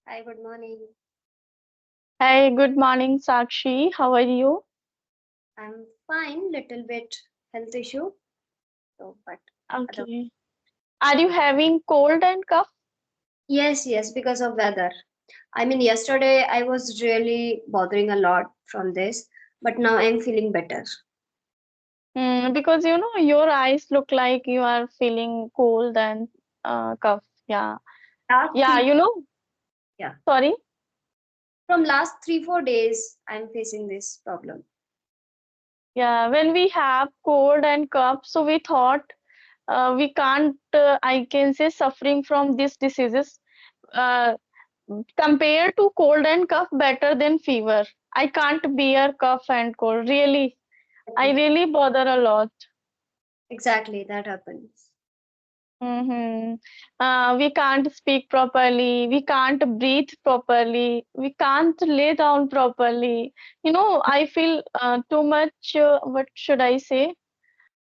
Hi, good morning. Hi, good morning, Sakshi. How are you? I'm fine, little bit health issue. But other Okay. Are you having cold and cough? yes, because of weather. I mean, yesterday I was really bothering a lot from this, but now I'm feeling better. Because your eyes look like you are feeling cold and cough. Yeah. Last Yeah, three, yeah, sorry. from last 3 4 days, I'm facing this problem. Yeah, when we have cold and cough, so we thought we can't, I can say, suffering from these diseases. Uh, Compared to cold and cough, better than fever. I can't bear cough and cold. Really, I really bother a lot. Exactly, that happens. Mm-hmm. We can't speak properly. We can't breathe properly. We can't lay down properly. I feel too much. What should I say?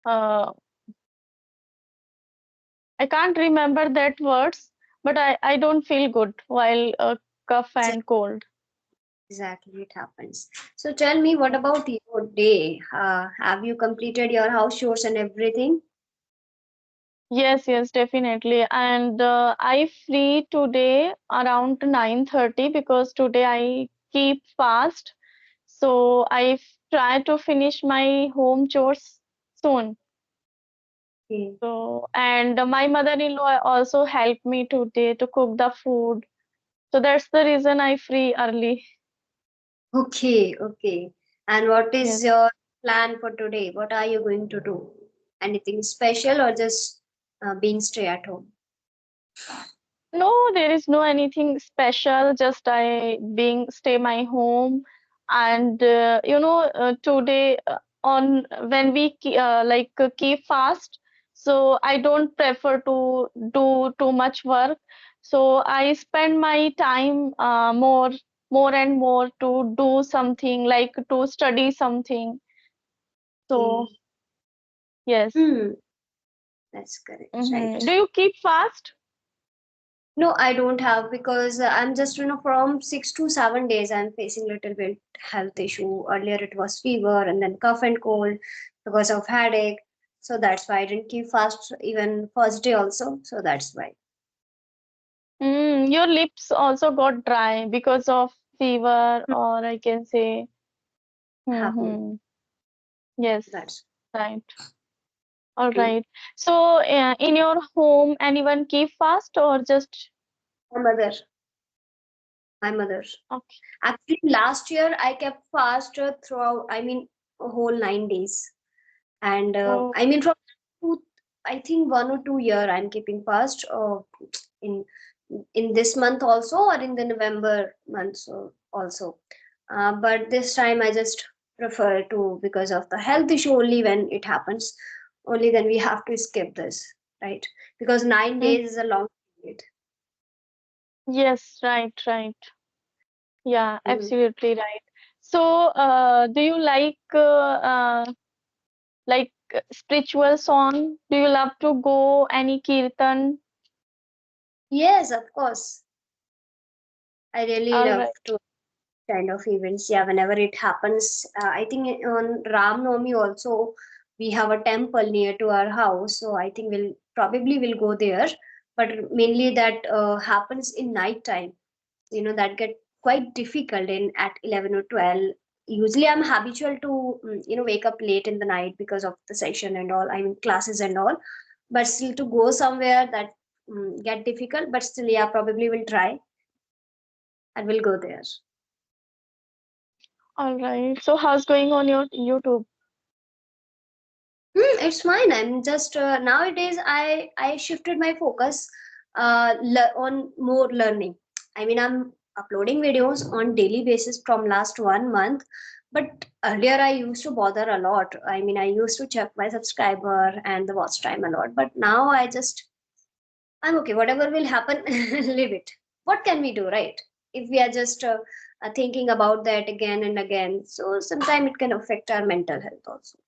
Uh, I can't remember that words, but I don't feel good while cough Exa- and cold. Exactly, it happens. So tell me, what about your day? Have you completed your house chores and everything? Yes, yes, definitely. And I free today around 9:30 because today I keep fast. So try to finish my home chores soon. Okay. So, and my mother-in-law also helped me today to cook the food. So that's the reason I free early. Okay. And what is Yes. your plan for today? What are you going to do? Anything special or just being stay at home? No, there is no anything special. Just I being stay my home, and today on when we keep fast, so I don't prefer to do too much work. So I spend my time more and more to do something like to study something. So Okay. yes. Hmm, that's correct, Do right? you keep fast? No, I don't have because I'm just from 6 to 7 days I'm facing little bit health issue. Earlier it was fever and then cough and cold because of headache. So that's why I didn't keep fast even first day also. So that's why Your lips also got dry because of fever, Hmm, or I can say, happen. mm-hmm. Yes, That's right. All okay. right. So, in your home, anyone keep fast or just My mother, my mother. okay? Actually, last year I kept fast throughout, I mean, a whole 9 days. And Oh, I mean, from two, I think 1 or 2 year I'm keeping fast in in this month also or in the November month also. But this time I just prefer to because of the health issue only when it happens. Only then we have to skip this, right? Because nine mm, days is a long period. yes, right, right. Yeah, Mm. absolutely right. So, do you like spiritual song? Do you love to go any kirtan? Yes, of course. I really All love right. to kind of events. Yeah, whenever it happens, I think on Ram Navami also we have a temple near to our house, so I think we'll probably will go there. But mainly that happens in night time. That get quite difficult in at 11 or 12. Usually, I'm habitual to wake up late in the night because of the session and all. I mean classes and all. But still to go somewhere that get difficult. But still, yeah, probably will try and we'll go there. All right. So, how's going on your YouTube? It's fine. I'm just nowadays I shifted my focus on more learning. I mean, I'm uploading videos on daily basis from last 1 month, but earlier I used to bother a lot. I mean, I used to check my subscriber and the watch time a lot, but now I'm okay. Whatever will happen, leave it. What can we do, right? If we are just thinking about that again and again, so sometimes it can affect our mental health also.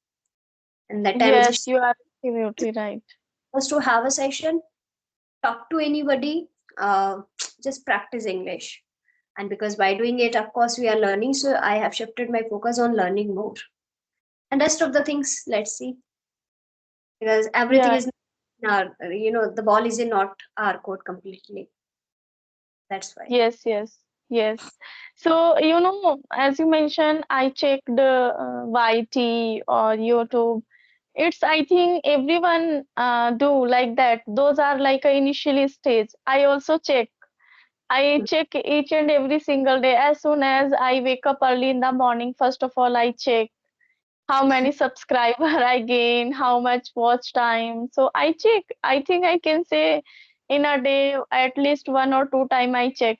And that time I Yes, just you are absolutely right. was to have a session, talk to anybody, uh, just practice English. And because by doing it, of course, we are learning. So I have shifted my focus on learning more. And rest of the things, let's see, because everything Yeah, is in our, the ball is in not our court completely. That's why. yes, yes, yes. So, as you mentioned, I checked YT or YouTube. It's, I think everyone do like that. Those are like a initially stage. I also check. I check each and every single day. As soon as I wake up early in the morning, first of all, I check how many subscriber I gain, how much watch time. So I check. I think I can say in a day at least one or two time I check.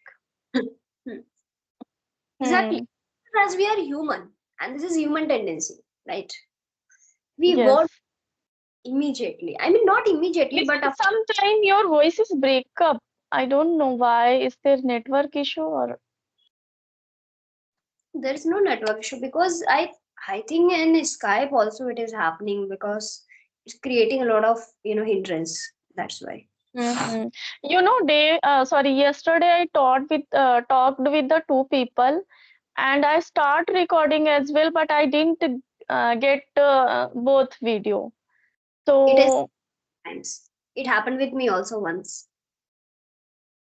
Exactly. Hmm. As we are human, and this is human tendency, right? We want Yes. immediately. I mean, not immediately, but Listen, after. sometime your voice is break up. I don't know why. Is there network issue or? There is no network issue because I think in Skype also it is happening because it's creating a lot of hindrance. That's why. Hmm. Yesterday I talked with the two people, and I start recording as well, but I didn't get both video. It is So, times. It happened with me also once.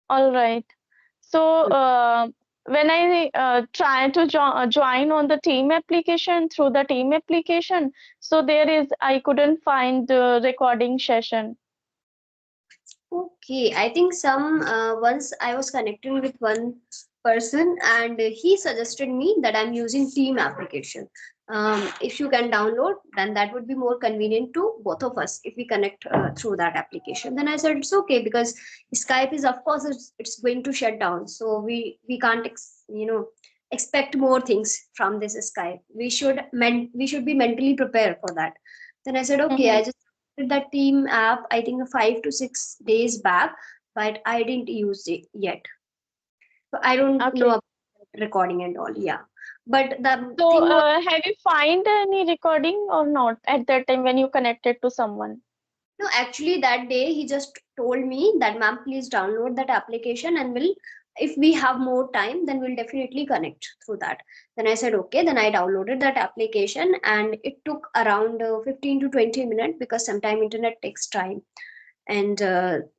all right. So, when I try to join on the team application through the team application, so I couldn't find the recording session. Okay, I think some once I was connecting with one person and he suggested me that I'm using Team application. If you can download, then that would be more convenient to both of us if we connect through that application. Then I said it's okay because Skype is of course it's going to shut down, so we can't expect more things from this Skype. We should be mentally prepared for that. Then I said okay, Hmm. I just that team app I think 5 to 6 days back, but I didn't use it yet. So I don't know Okay. about recording and all. Yeah, but the So, thing was, have you find any recording or not at that time when you connected to someone? no, actually that day he just told me that ma'am, please download that application and we'll, if we have more time, then we'll definitely connect through that. Then I said okay. Then I downloaded that application and it took around 15 to 20 minutes because sometime internet takes time. And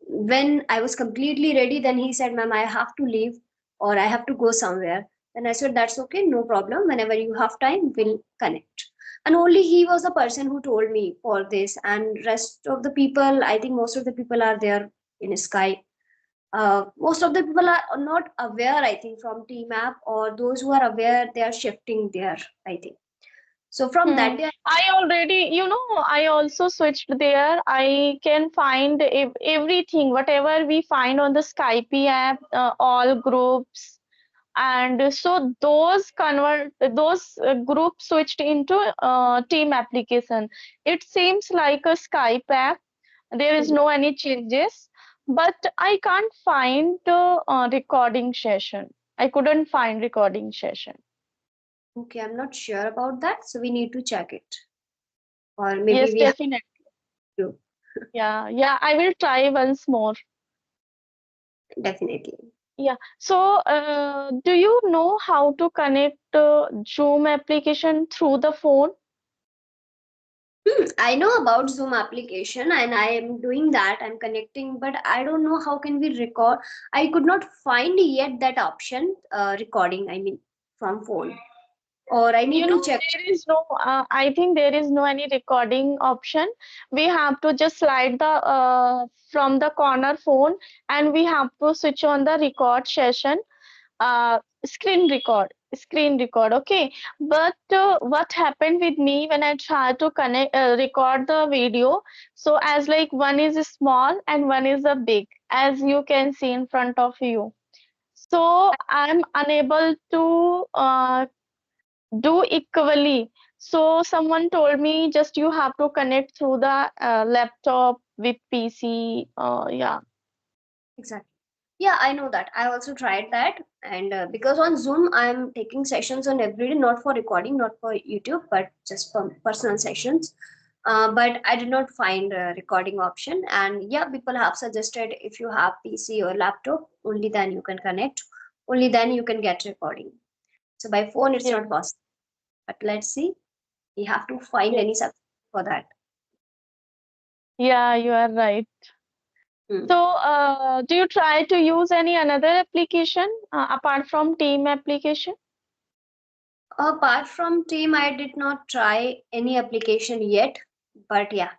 when I was completely ready, then he said, ma'am, I have to leave or I have to go somewhere. Then I said, that's okay, no problem. Whenever you have time, we'll connect. And only he was the person who told me for this. And rest of the people, I think most of the people are there in Sky. Most of the people are not aware, I think, from Team App, or those who are aware, they are shifting there, I think. So from Hmm. that day, I also switched there. I can find everything, whatever we find on the Skype app, all groups, and so those groups switched into team application. It seems like a Skype app. There is no any changes, but I can't find recording session. I couldn't find recording session. okay, I'm not sure about that. So we need to check it. Or maybe Yes, we have definitely. to. Yeah, yeah, I will try once more. Definitely. Yeah. So, do you know how to connect Zoom application through the phone? I know about Zoom application and I am doing that. I'm connecting, but I don't know how can we record. I could not find yet that option, recording, I mean, from phone. Or I need to check. There is no, I think there is no any recording option. We have to just slide the from the corner phone, and we have to switch on the record session, uh, screen record, okay. But what happened with me when I try to connect record the video, so as like one is small and one is a big, as you can see in front of you, so I'm unable to do equally. So someone told me just you have to connect through the laptop with PC. Yeah. Exactly. Yeah, I know that. I also tried that. And because on Zoom, I'm taking sessions on every day, not for recording, not for YouTube, but just for personal sessions. But I did not find a recording option. And yeah, people have suggested if you have PC or laptop, only then you can connect. Only then you can get recording. So by phone, it's Yes, not possible. But let's see. We have to find yes. any substitute for that. Yeah, you are right. Hmm. So, do you try to use any another application apart from team application? Apart from team, I did not try any application yet. But yeah,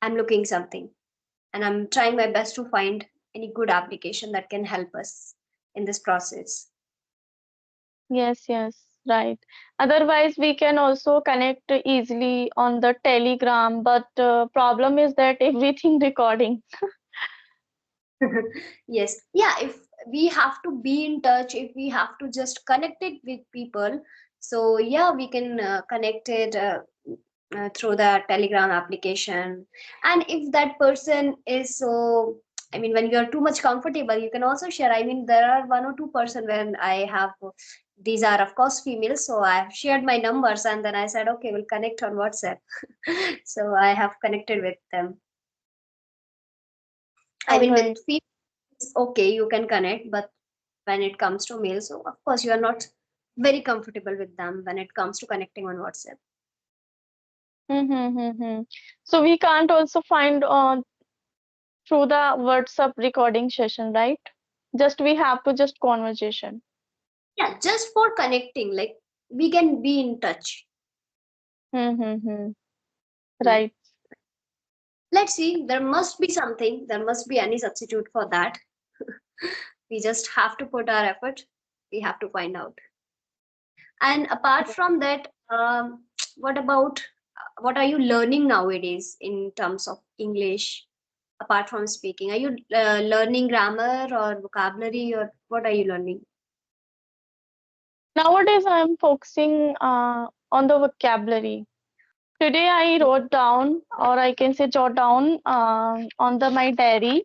I'm looking something, and I'm trying my best to find any good application that can help us in this process. Yes, yes, right. Otherwise, we can also connect easily on the Telegram, but problem is that everything recording. Yes, yeah, if we have to be in touch, if we have to just connect it with people, so yeah, we can connect it through the Telegram application. And if that person is so, I mean, when you are too much comfortable, you can also share. I mean, there are one or two person when I have, these are of course females, so I have shared my numbers, and then I said, okay, we'll connect on WhatsApp. So I have connected with them. I All mean, right. with females, okay, you can connect, but when it comes to males, so of course you are not very comfortable with them when it comes to connecting on WhatsApp. Mm-hmm. So we can't also find through the WhatsApp recording session, right? Just we have to just conversation. Yeah, just for connecting, like we can be in touch. Mm-hmm. Hmm. Right. Let's see, there must be something, there must be any substitute for that. We just have to put our effort, we have to find out. And apart from that, what about what are you learning nowadays in terms of English? Apart from speaking, are you learning grammar or vocabulary, or what are you learning? Nowadays, I am focusing on the vocabulary. Today, I wrote down, or I can say jot down on the my diary,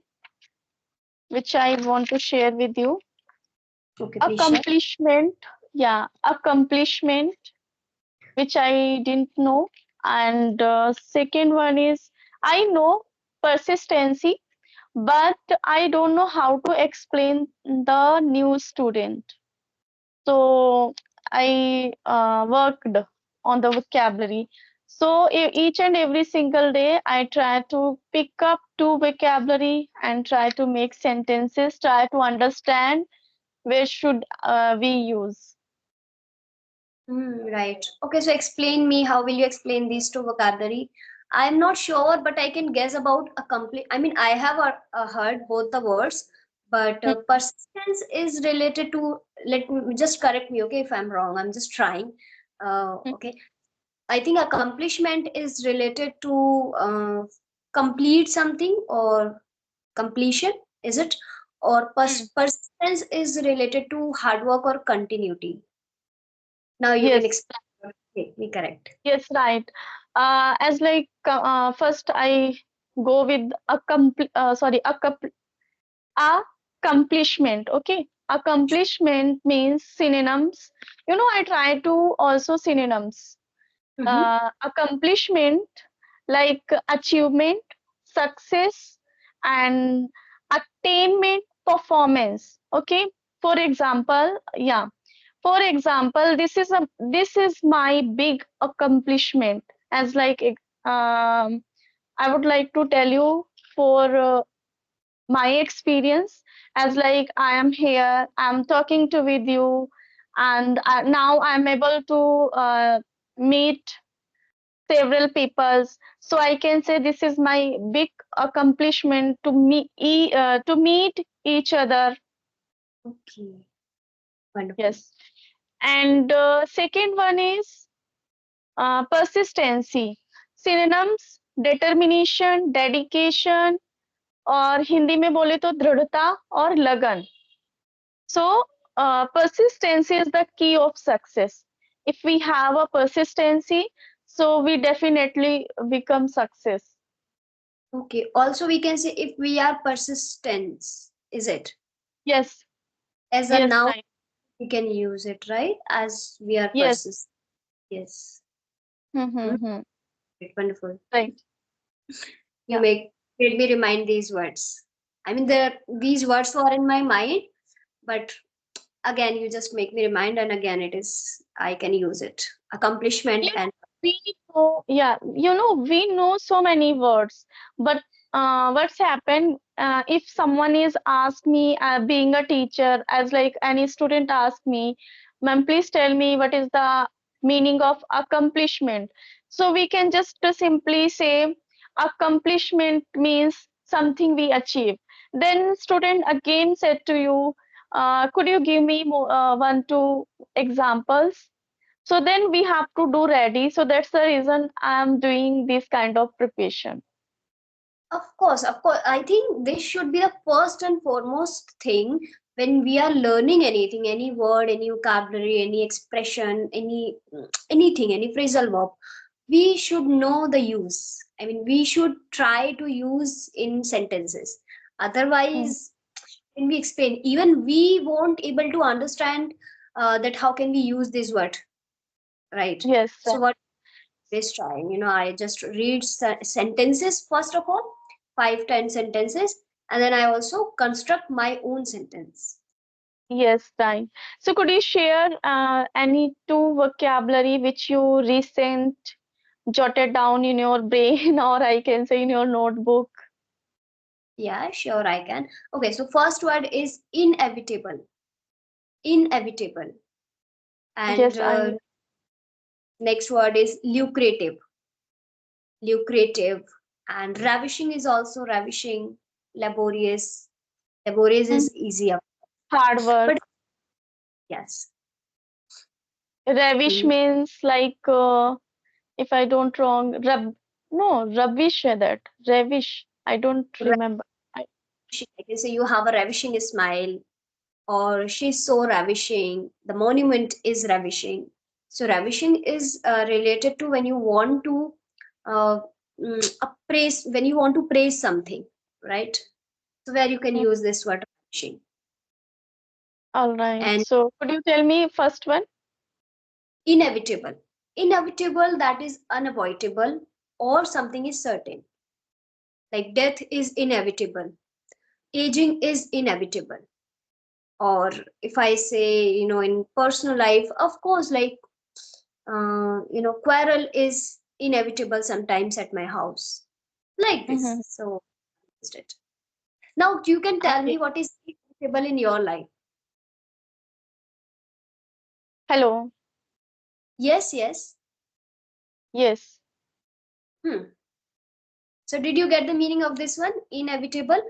which I want to share with you. Okay, please share. Accomplishment, yeah, accomplishment, which I didn't know. And second one is I know persistency, but I don't know how to explain the new student. So I worked on the vocabulary. So each and every single day, I try to pick up two vocabulary and try to make sentences, try to understand where should we use. Right. Okay, so explain me, how will you explain these two vocabulary? I'm not sure, but I can guess about a complete. I mean, I have heard both the words, but persistence is related to. Let me just correct me, okay, if I'm wrong. I'm just trying. Okay, I think accomplishment is related to complete something or completion. Is it? Or Mm. persistence is related to hard work or continuity. Now you can Yes, explain. Make me correct. yes, right. As like first I go with accomplishment. Okay, accomplishment means synonyms. I try to also synonyms. Mm-hmm. Accomplishment like achievement, success, and attainment, performance. Okay, for example, yeah. For example, this is my big accomplishment. As like I would like to tell you for my experience, as like I am here, I'm talking to with you, and now I'm able to meet several papers. So I can say this is my big accomplishment to meet each other. Okay. Wonderful. Yes. And second one is persistency. Synonyms determination, dedication, और हिंदी में बोले तो दृढ़ता और लगन. So persistency is the key of success. If we have a persistency, so we definitely become success. Okay. Also, we can say if we are persistent, is it? Yes, As a yes, noun, right. we can use it, right? As we are Yes. persistent. Yes. Mm, Mm-hmm. great, wonderful. Right. You Yeah. made me remind these words. I mean, these words were in my mind, but again you just make me remind, and again it is I can use it. Accomplishment You know, and we know, yeah, we know so many words, but what's happened if someone is asked me, being a teacher, as like any student ask me, ma'am, please tell me what is the meaning of accomplishment. So we can just simply say accomplishment means something we achieve. Then student again said to you, could you give me more, one, two examples? So then we have to do ready. So that's the reason I'm doing this kind of preparation. of course, I think this should be the first and foremost thing when we are learning anything, any word, any vocabulary, any expression, anything, any phrasal verb. We should know the use. I mean, we should try to use in sentences. Mm. Otherwise, when we explain, even we won't able to understand that how can we use this word, right? Yes, So what is trying, I just read sentences first of all, 5 10 sentences, and then I also construct my own sentence. yes, right. So could you share any two vocabulary which you recent jotted down in your brain or I can say in your notebook? Yeah, sure, I can. Okay, so first word is inevitable. Inevitable. And Yes, I next word is lucrative. Lucrative. And ravishing is also ravishing. Laborious. Laborious mm, is easier. hard work. But yes. Ravish Mhm. means like if I don't wrong, no, rubbish that. Ravish. I don't remember. I, Ravishing. I can say you have a ravishing smile, or she's so ravishing. The monument is ravishing. So ravishing is related to when you want to uh, appraise, when you want to praise something, right? So where you can mm, use this word ravishing. all right. And So could you tell me first one? inevitable. Inevitable, that is unavoidable, or something is certain. Like death is inevitable, aging is inevitable. Or if I say, in personal life, of course, like quarrel is inevitable sometimes at my house, like this. Mm-hmm. So is it. Now you can tell Okay. me what is inevitable in your life. Hello. Yes, yes. Yes. Hmm. So did you get the meaning of this one, inevitable?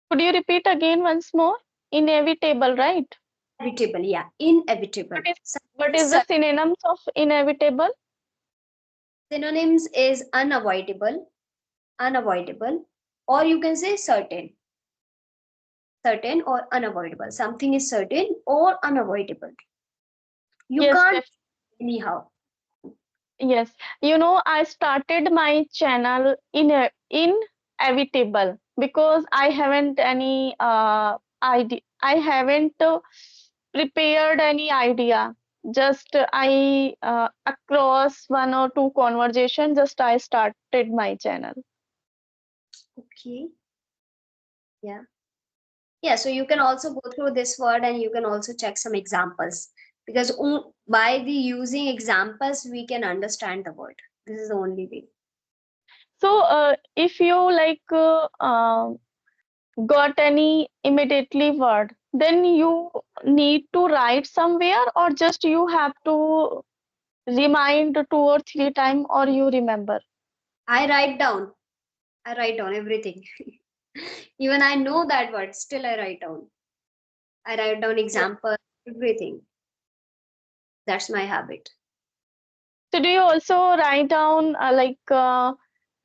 Could you repeat again once more? Inevitable, right? Inevitable, yeah, inevitable. What is Something what is is the certain. synonyms of inevitable? Synonyms is unavoidable, unavoidable, or you can say certain, certain or unavoidable. Something is certain or unavoidable. You Yes, can't anyhow. yes. I started my channel inevitable because I haven't any idea. I haven't prepared any idea. Just I across one or two conversation. Just I started my channel. Okay. Yeah. Yeah, so you can also go through this word and you can also check some examples, because by the using examples we can understand the word. This is the only way. So, if you like got any immediately word, then you need to write somewhere, or just you have to remind 2 or 3 times, or you remember. I write down. I write down everything. Even I know that word, still I write down. I write down Yes. example, everything. That's my habit. So, do you also write down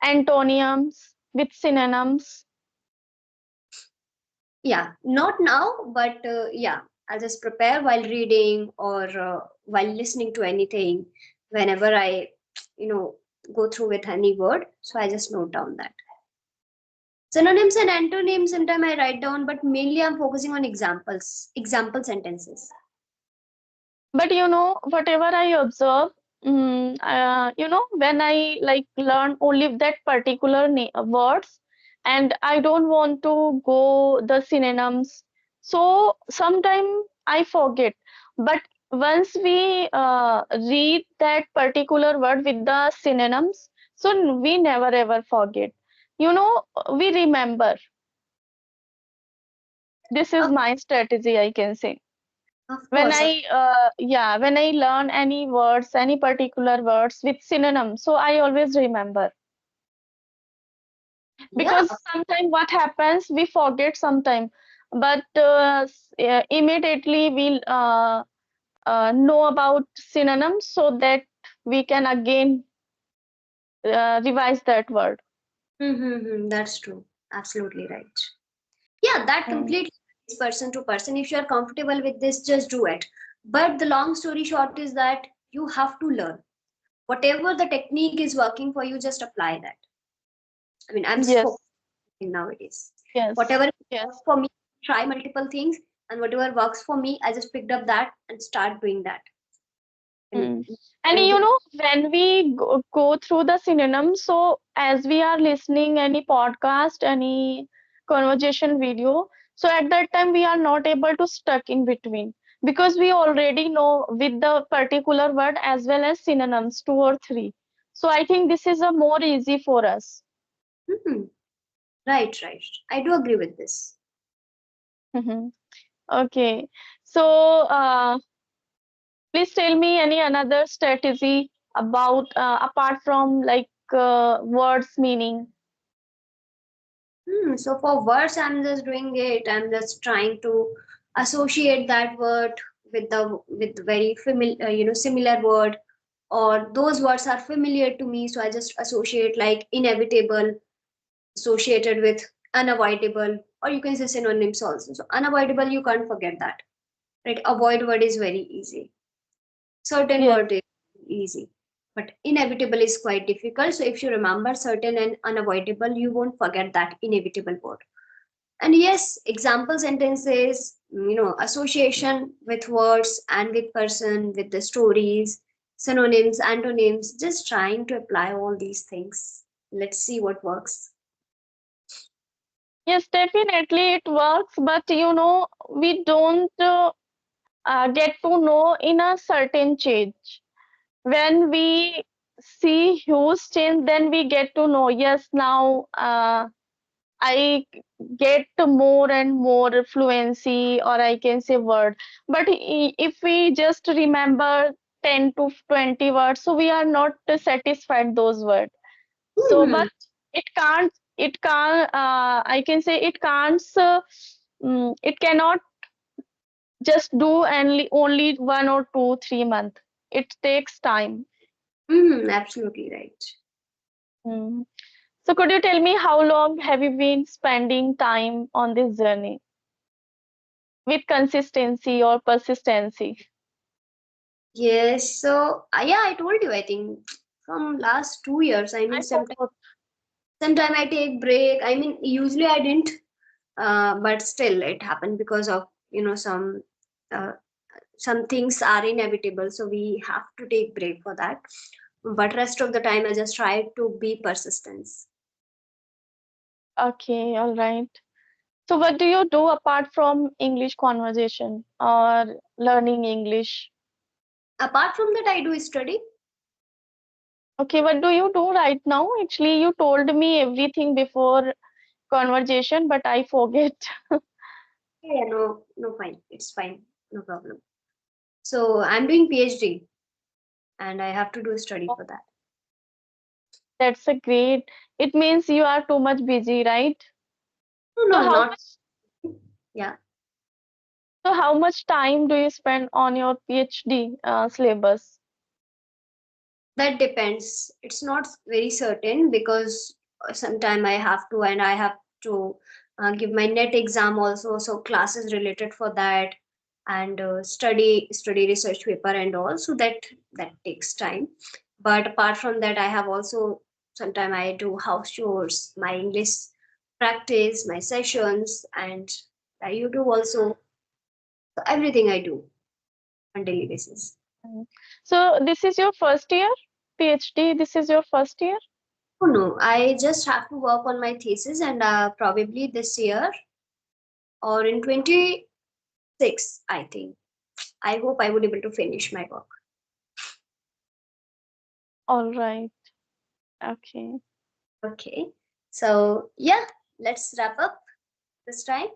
antonyms with synonyms? Yeah, not now, but yeah, I'll just prepare while reading, or while listening to anything. Whenever I, you know, go through with any word, so I just note down that. Synonyms and antonyms sometimes I write down, but mainly I'm focusing on examples, example sentences. But whatever I observe, when I like learn only that particular words, and I don't want to go the synonyms. So sometimes I forget. But once we read that particular word with the synonyms, so we never ever forget. You know, we remember. This is Okay, my strategy, I can say. of When course. when I learn any words, any particular words with synonyms, so I always remember. Yeah. Because sometimes what happens, we forget sometime, but immediately we'll know about synonyms so that we can again revise that word. Mm-hmm, that's true. Absolutely right. Yeah, that Mm. completely varies person to person. If you are comfortable with this, just do it. But the long story short is that you have to learn. Whatever the technique is working for you, just apply that. I mean, I'm just Yes, focusing nowadays. yes, Whatever works yes. for me, try multiple things, and whatever works for me, I just picked up that and start doing that. And Mm. And trying you to. know, when we go through the synonyms, so as we are listening any podcast, any conversation video, so at that time we are not able to stuck in between because we already know with the particular word as well as synonyms, two or three. So I think this is a more easy for us. Hmm, right, right. I do agree with this. Mhm. Okay. So please tell me any another strategy about apart from like words meaning. So for words, I'm just doing it. I'm just trying to associate that word with very familiar, similar word, or those words are familiar to me. So I just associate like inevitable, associated with unavoidable, or you can say synonyms also. So unavoidable, you can't forget that, right? Avoid word is very easy. Certain Yes. word is easy, but inevitable is quite difficult. So if you remember certain and unavoidable, you won't forget that inevitable word. And yes, example sentences, association with words and with person, with the stories, synonyms, antonyms, just trying to apply all these things. Let's see what works. Yes, definitely it works, but you know, we don't get to know in a certain change. When we see huge change, then we get to know, yes, now I get more and more fluency, or I can say word. But if we just remember 10 to 20 words, so we are not satisfied those words. So, Hmm. but it can't, I can say it can't, it cannot just do only 1 or 2, 3 months. It takes time. Absolutely right. Mm. So, could you tell me how long have you been spending time on this journey with consistency or persistency? Yes. So, yeah, I told you, I think from last 2 years, I mean, I sometimes forgot. sometime I take break. I mean, usually I didn't, but still it happened because of, uh, some things are inevitable. So we have to take break for that. But rest of the time, I just try to be persistent. Okay, all right. So, what do you do apart from English conversation or learning English? Apart from that, I do study. Okay, what do you do right now? Actually, you told me everything before conversation, but I forget. Yeah, no, no, fine. It's fine. No problem. So I'm doing PhD and I have to do study for that. That's a great. It means you are too much busy, right? No, So no, how not. much Yeah, so how much time do you spend on your PhD syllabus? that depends. It's not very certain because sometime I have to, and I have to give my net exam also. So classes related for that, and study research paper and all. So that takes time. But apart from that, I have also sometime I do house chores, my English practice, my sessions, and I YouTube also. So everything I do on daily basis. Mm. So this is your first year PhD. This is your first year. Oh no, I just have to work on my thesis, and probably this year or in 20. 6, I think. I hope I would able to finish my work. All right. Okay. Okay. So yeah, let's wrap up this time.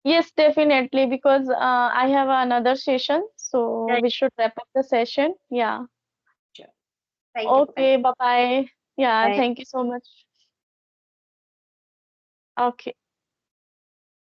Yes, definitely, because I have another session, so Yeah, we should wrap up the session. Yeah. sure. Thank you. Bye. Okay, bye bye. Yeah, Bye. thank you so much. Okay.